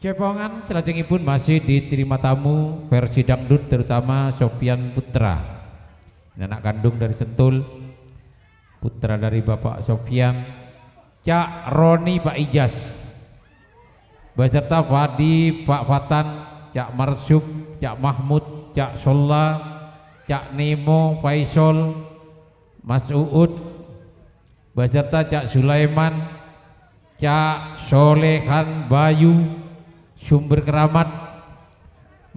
Cepongan selajengipun masih diterima tamu versi dangdut terutama Sofyan Putra, anak kandung dari Sentul, putra dari Bapak Sofyan, Cak Roni Pak Ijaz, beserta Fadi Pak Fatan, Cak Marsub, Cak Mahmud, Cak Solla, Cak Nemo, Faisal, Mas Uud, beserta Cak Sulaiman, Cak Solehan Bayu, Sumber Keramat,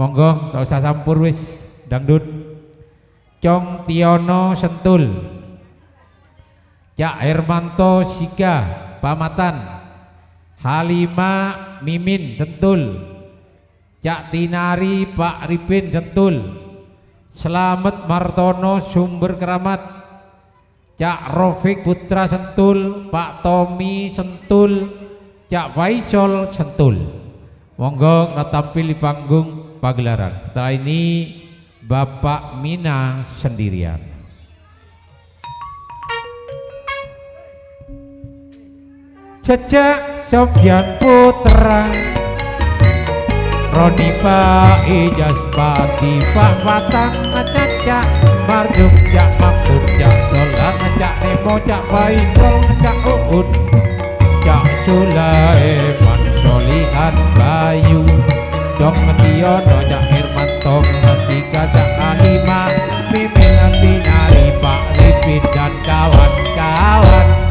monggo tak usah sampur wis dangdut. Cong Tiono Sentul, Cak Hermanto Siga Pamatan, Halima Mimin Sentul, Cak Tinari Pak Ripin Sentul, Slamet Martono Sumber Keramat, Cak Rofik Putra Sentul, Pak Tommy Sentul, Cak Faisal Sentul. Monggo tampil di panggung pagelaran. Setelah ini Bapak Mina sendirian. Jejak Sofyan Putra, Roni Pak Ijaz Pati Pak Fatan, Cak Marjuk, Cak Mahmud, Cak Solan, Cak Nemo, Cak Faisal, Cak Uud, Cak Sulaiman, Solihan Bayu, Cong Tiono, Cak Hermanto, Nasika, Cak Alima, Mimin Tinari, Pak Ripin dan kawan-kawan.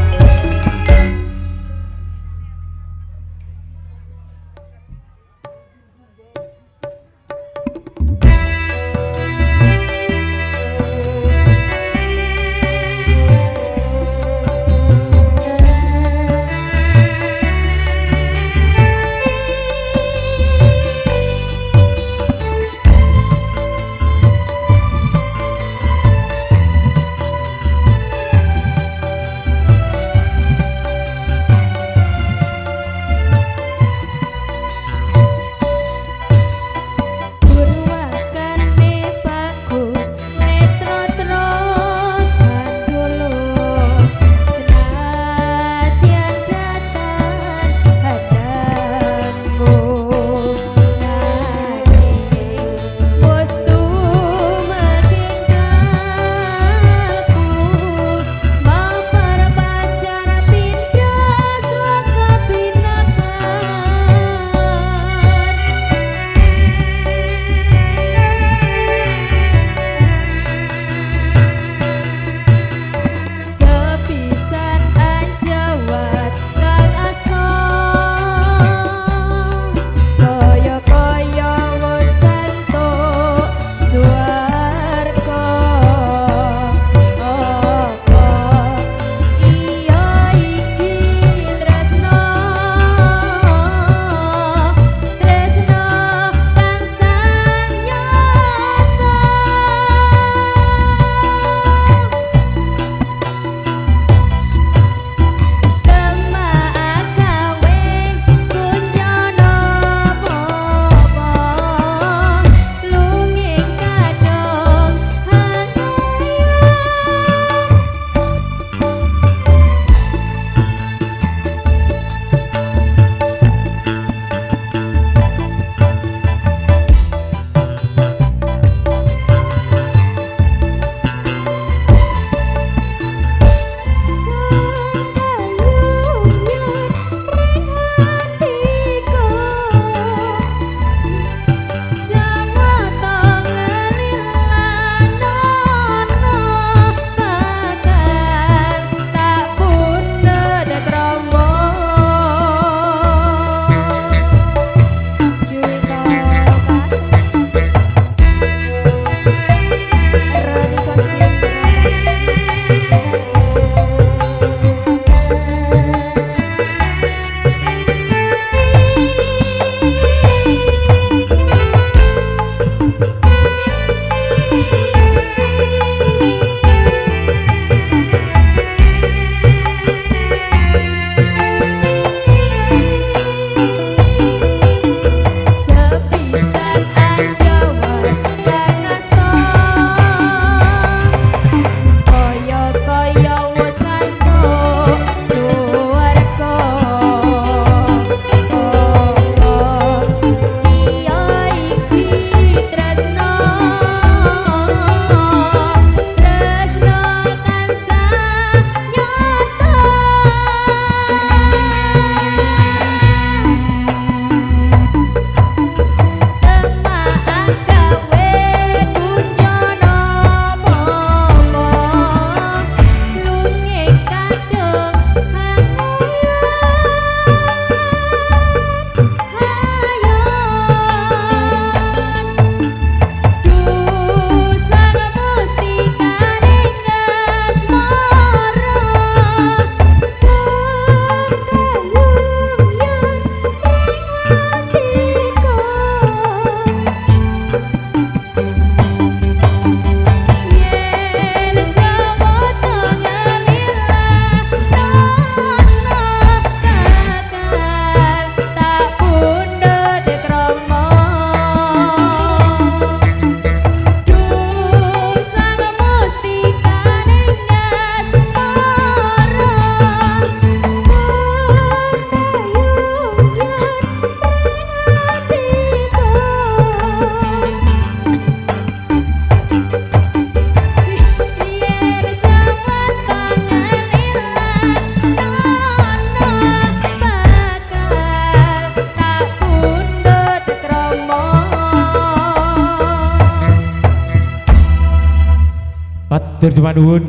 Matur nuwun,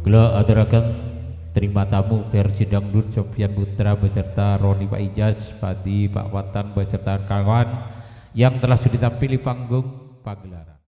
kula aturaken terima tamu versi dangdut Sofyan Putra beserta Roni Pak Ijaz, Padi Pak Watan beserta kawan yang telah sudah tampil di panggung pagelaran.